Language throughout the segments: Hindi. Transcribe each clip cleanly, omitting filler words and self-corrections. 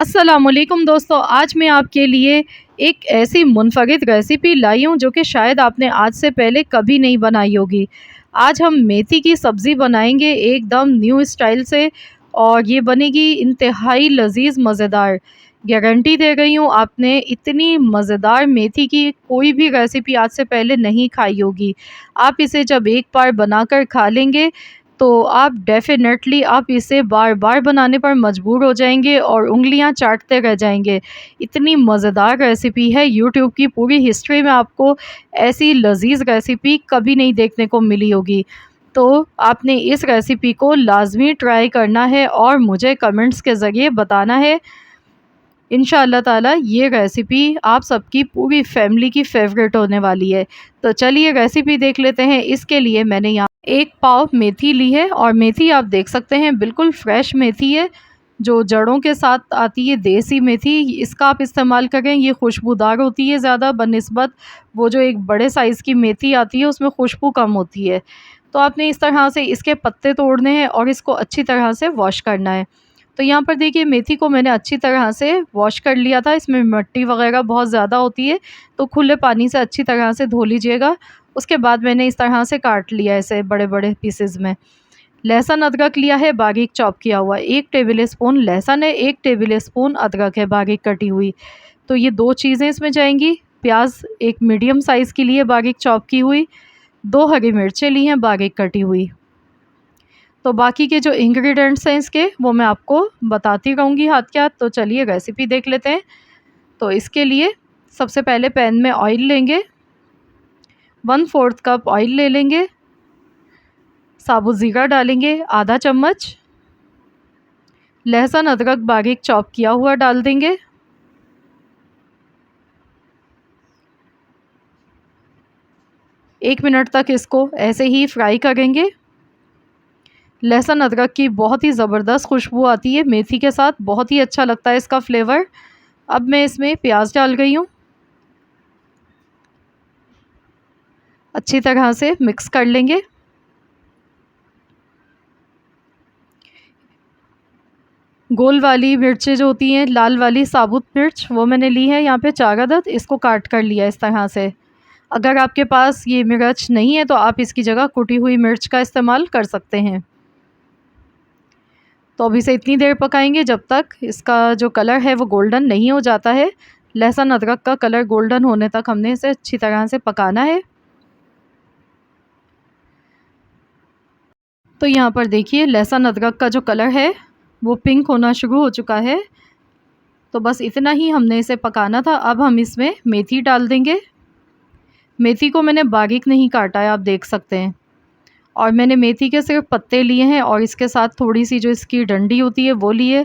अस्सलामुअलैकुम दोस्तों, आज मैं आपके लिए एक ऐसी मुनफरिद रेसिपी लाई हूँ जो कि शायद आपने आज से पहले कभी नहीं बनाई होगी। आज हम मेथी की सब्ज़ी बनाएंगे एकदम न्यू स्टाइल से, और ये बनेगी इंतहाई लजीज मज़ेदार। गारंटी दे रही हूँ, आपने इतनी मज़ेदार मेथी की कोई भी रेसिपी आज से पहले नहीं खाई होगी। आप इसे जब एक बार बनाकर खा लेंगे तो आप डेफ़िनेटली आप इसे बार-बार बनाने पर मजबूर हो जाएँगे और उँगलियाँ चाटते रह जाएँगे। इतनी मज़ेदार रेसिपी है, यूट्यूब की पूरी हिस्ट्री में आपको ऐसी लज़ीज़ रेसिपी कभी नहीं देखने को मिली होगी। तो आपने इस रेसिपी को लाज़मी ट्राई करना है और मुझे कमेंट्स के ज़रिए बताना है। इंशाअल्लाह ताला ये रेसिपी आप सबकी पूरी फैमिली की फ़ेवरेट होने वाली है। तो चलिए रेसिपी देख लेते हैं। इसके लिए मैंने यहाँ 1 पाव मेथी ली है, और मेथी आप देख सकते हैं बिल्कुल फ्रेश मेथी है, जो जड़ों के साथ आती है, देसी मेथी। इसका आप इस्तेमाल करें, ये खुशबूदार होती है ज़्यादा बनिस्बत वो जो एक बड़े साइज़ की मेथी आती है उसमें खुशबू कम होती है। तो आपने इस तरह से इसके पत्ते तोड़ने हैं और इसको अच्छी तरह से वॉश करना है। तो यहाँ पर देखिए, मेथी को मैंने अच्छी तरह से वॉश कर लिया था, इसमें मिट्टी वगैरह बहुत ज़्यादा होती है, तो खुले पानी से अच्छी तरह से धो लीजिएगा। उसके बाद मैंने इस तरह से काट लिया है इसे बड़े-बड़े पीसेज़ में। लहसुन अदरक लिया है बारीक चॉप किया हुआ, 1 टेबल स्पून लहसुन है, 1 टेबल स्पून अदरक है बारीक कटी हुई। तो ये 2 चीज़ें इसमें जाएँगी। प्याज़ एक मीडियम साइज़ की ली है बारीक चॉप की हुई, 2 हरी मिर्चें ली हैं बारीक कटी हुई। तो बाकी के जो इंग्रेडिएंट्स हैं इसके, वो मैं आपको बताती रहूँगी हाथ के हाथ। तो चलिए रेसिपी देख लेते हैं। तो इसके लिए सबसे पहले पैन में ऑयल लेंगे, 1/4 कप ऑयल ले लेंगे। साबुत ज़ीरा डालेंगे आधा चम्मच, लहसुन अदरक बारीक चॉप किया हुआ डाल देंगे। एक मिनट तक इसको ऐसे ही फ्राई करेंगे। लहसुन अदरक की बहुत ही ज़बरदस्त खुशबू आती है मेथी के साथ, बहुत ही अच्छा लगता है इसका फ्लेवर। अब मैं इसमें प्याज डाल रही हूँ, अच्छी तरह से मिक्स कर लेंगे। गोल वाली मिर्चें जो होती हैं, लाल वाली साबुत मिर्च, वो मैंने ली है यहाँ पे 4 अदद, इसको काट कर लिया इस तरह से। अगर आपके पास ये मिर्च नहीं है तो आप इसकी जगह कुटी हुई मिर्च का इस्तेमाल कर सकते हैं। तो अब इसे इतनी देर पकाएंगे जब तक इसका जो कलर है वो गोल्डन नहीं हो जाता है। लहसुन अदरक का कलर गोल्डन होने तक हमने इसे अच्छी तरह से पकाना है। तो यहाँ पर देखिए, लहसुन अदरक का जो कलर है वो पिंक होना शुरू हो चुका है। तो बस इतना ही हमने इसे पकाना था। अब हम इसमें मेथी डाल देंगे। मेथी को मैंने बारीक नहीं काटा है, आप देख सकते हैं। और मैंने मेथी के सिर्फ पत्ते लिए हैं और इसके साथ थोड़ी सी जो इसकी डंडी होती है वो लिए।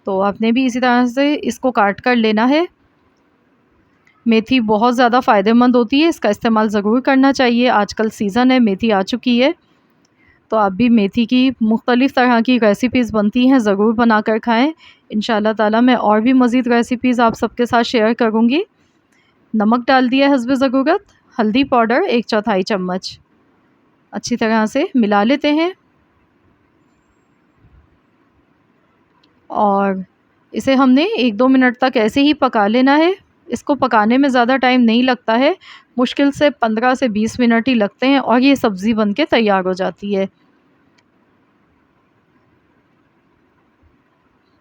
तो आपने भी इसी तरह से इसको काट कर लेना है। मेथी बहुत ज़्यादा फ़ायदेमंद होती है, इसका इस्तेमाल ज़रूर करना चाहिए। आजकल सीज़न है, मेथी आ चुकी है, तो आप भी मेथी की मुख्तलिफ़ तरह की रेसिपीज़ बनती हैं, ज़रूर बना कर खाएँ। इंशाअल्लाह ताला मैं और भी मज़ीद रेसिपीज़ आप सबके साथ शेयर करूँगी। नमक डाल दिया है हस्बे ज़रूरत, हल्दी पाउडर 1/4 चम्मच। अच्छी तरह से मिला लेते हैं और इसे हमने 1-2 मिनट तक ऐसे ही पका लेना है। इसको पकाने में ज़्यादा टाइम नहीं लगता है, मुश्किल से 15 से 20 मिनट ही लगते हैं और ये सब्ज़ी बन के तैयार हो जाती है।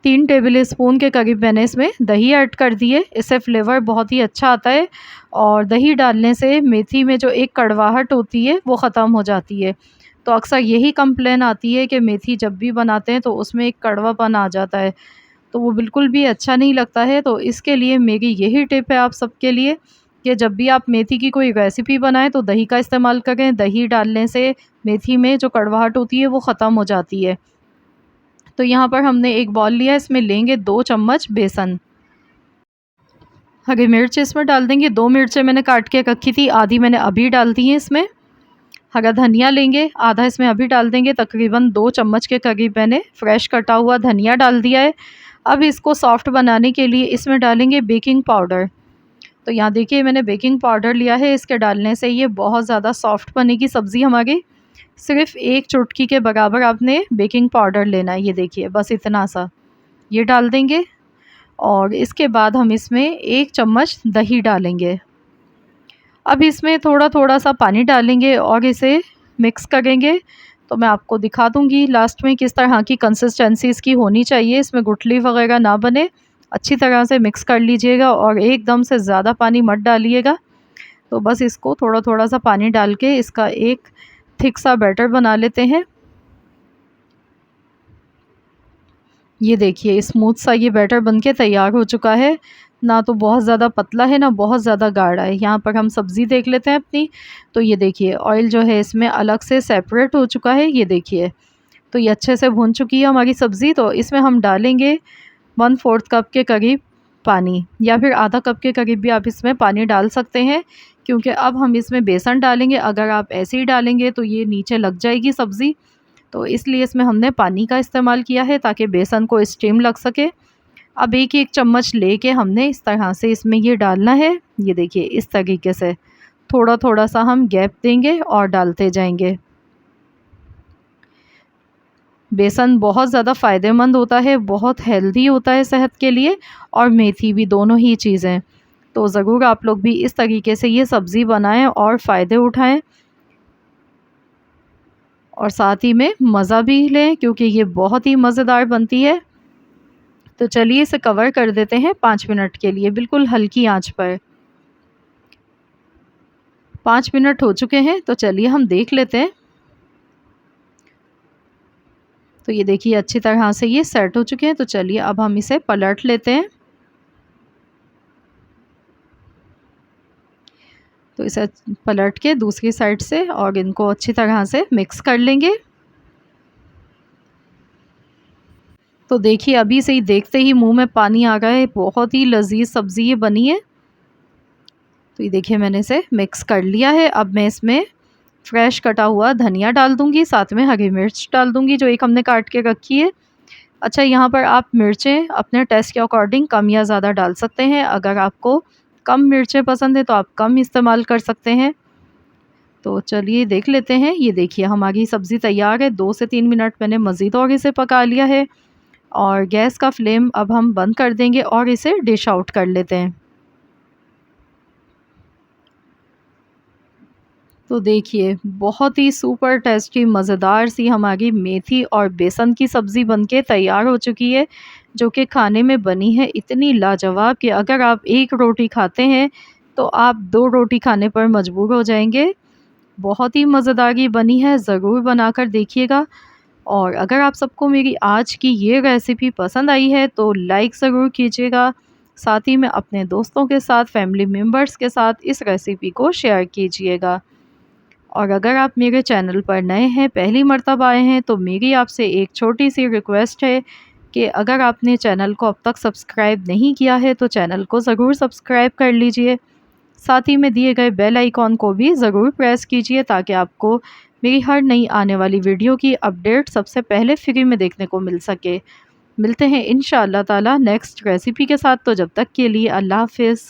3 टेबल स्पून के करीब मैंने इसमें दही ऐड कर दी है, इससे फ्लेवर बहुत ही अच्छा आता है। और दही डालने से मेथी में जो एक कड़वाहट होती है वो ख़त्म हो जाती है। तो अक्सर यही कंप्लेन आती है कि मेथी जब भी बनाते हैं तो उसमें एक कड़वापन आ जाता है, तो वो बिल्कुल भी अच्छा नहीं लगता है। तो इसके लिए मेरी यही टिप है आप सबके लिए कि जब भी आप मेथी की कोई रेसिपी बनाएं तो दही का इस्तेमाल करें। दही डालने से मेथी में जो कड़वाहट होती है वो ख़त्म हो जाती है। तो यहाँ पर हमने एक बाउल लिया है, इसमें लेंगे 2 चम्मच बेसन। हरी मिर्च इसमें डाल देंगे, 2 मिर्चें मैंने काट के रखी थी, आधी मैंने अभी डाल दी है इसमें। हरा धनिया लेंगे, आधा इसमें अभी डाल देंगे, तकरीबन 2 चम्मच के करीब मैंने फ्रेश कटा हुआ धनिया डाल दिया है। अब इसको सॉफ्ट बनाने के लिए इसमें डालेंगे बेकिंग पाउडर। तो यहाँ देखिए, मैंने बेकिंग पाउडर लिया है, इसके डालने से ये बहुत ज़्यादा सॉफ्ट बनेगी सब्ज़ी हमारी। सिर्फ़ 1 चुटकी के बराबर आपने बेकिंग पाउडर लेना है, ये देखिए बस इतना सा, ये डाल देंगे। और इसके बाद हम इसमें 1 चम्मच दही डालेंगे। अब इसमें थोड़ा-थोड़ा सा पानी डालेंगे और इसे मिक्स करेंगे। तो मैं आपको दिखा दूँगी लास्ट में किस तरह की कंसिस्टेंसी इसकी होनी चाहिए, इसमें गुठली वगैरह ना बने। अच्छी तरह से मिक्स कर लीजिएगा और एकदम से ज़्यादा पानी मत डालिएगा। तो बस इसको थोड़ा-थोड़ा सा पानी डाल के इसका एक थिक सा बैटर बना लेते हैं। ये देखिए स्मूथ सा ये बैटर बनके तैयार हो चुका है। ना तो बहुत ज़्यादा पतला है, ना बहुत ज़्यादा गाढ़ा है। यहाँ पर हम सब्ज़ी देख लेते हैं अपनी। तो ये देखिए ऑयल जो है इसमें अलग से सेपरेट हो चुका है, ये देखिए। तो ये अच्छे से भुन चुकी है हमारी सब्ज़ी। तो इसमें हम डालेंगे 1/4 कप के करीब पानी, या फिर आधा कप के करीब भी आप इसमें पानी डाल सकते हैं, क्योंकि अब हम इसमें बेसन डालेंगे। अगर आप ऐसे ही डालेंगे तो ये नीचे लग जाएगी सब्ज़ी। तो इसलिए इसमें हमने पानी का इस्तेमाल किया है ताकि बेसन को स्टीम लग सके। अब एक-एक चम्मच लेके हमने इस तरह से इसमें ये डालना है। ये देखिए इस तरीके से थोड़ा-थोड़ा सा हम गैप देंगे और डालते जाएंगे। बेसन बहुत ज़्यादा फ़ायदेमंद होता है, बहुत हेल्दी होता है सेहत के लिए, और मेथी भी, दोनों ही चीज़ें। तो ज़रूर आप लोग भी इस तरीके से ये सब्ज़ी बनाएं और फ़ायदे उठाएं, और साथ ही में मज़ा भी लें, क्योंकि ये बहुत ही मज़ेदार बनती है। तो चलिए इसे कवर कर देते हैं 5 मिनट के लिए, बिल्कुल हल्की आंच पर। 5 मिनट हो चुके हैं, तो चलिए हम देख लेते हैं। तो ये देखिए अच्छी तरह से ये सेट हो चुके हैं। तो चलिए अब हम इसे पलट लेते हैं। तो इसे पलट के दूसरी साइड से और इनको अच्छी तरह से मिक्स कर लेंगे। तो देखिए अभी से ही देखते ही मुंह में पानी आ गया है, बहुत ही लजीज सब्ज़ी ये बनी है। तो ये देखिए मैंने इसे मिक्स कर लिया है। अब मैं इसमें फ्रेश कटा हुआ धनिया डाल दूँगी, साथ में हरी मिर्च डाल दूँगी जो एक हमने काट के रखी है। अच्छा, यहाँ पर आप मिर्चें अपने टेस्ट के अकॉर्डिंग कम या ज़्यादा डाल सकते हैं। अगर आपको कम मिर्चें पसंद है तो आप कम इस्तेमाल कर सकते हैं। तो चलिए देख लेते हैं। ये देखिए हमारी सब्ज़ी तैयार है। 2 से 3 मिनट मैंने मज़ीद और इसे पका लिया है, और गैस का फ्लेम अब हम बंद कर देंगे और इसे डिश आउट कर लेते हैं। तो देखिए बहुत ही सुपर टेस्टी मज़ेदार सी हमारी मेथी और बेसन की सब्ज़ी बनके तैयार हो चुकी है, जो कि खाने में बनी है इतनी लाजवाब कि अगर आप 1 रोटी खाते हैं तो आप 2 रोटी खाने पर मजबूर हो जाएंगे। बहुत ही मज़ेदार ये बनी है, ज़रूर बनाकर देखिएगा। और अगर आप सबको मेरी आज की ये रेसिपी पसंद आई है तो लाइक ज़रूर कीजिएगा। साथ ही में अपने दोस्तों के साथ, फैमिली मेम्बर्स के साथ इस रेसिपी को शेयर कीजिएगा। और अगर आप मेरे चैनल पर नए हैं, पहली मर्तबा आए हैं, तो मेरी आपसे एक छोटी सी रिक्वेस्ट है कि अगर आपने चैनल को अब तक सब्सक्राइब नहीं किया है तो चैनल को ज़रूर सब्सक्राइब कर लीजिए। साथ ही में दिए गए बेल आइकॉन को भी ज़रूर प्रेस कीजिए, ताकि आपको मेरी हर नई आने वाली वीडियो की अपडेट सबसे पहले फ्री में देखने को मिल सके। मिलते हैं इंशाअल्लाह ताला नेक्स्ट रेसिपी के साथ। तो जब तक के लिए अल्लाह हाफ़िज़।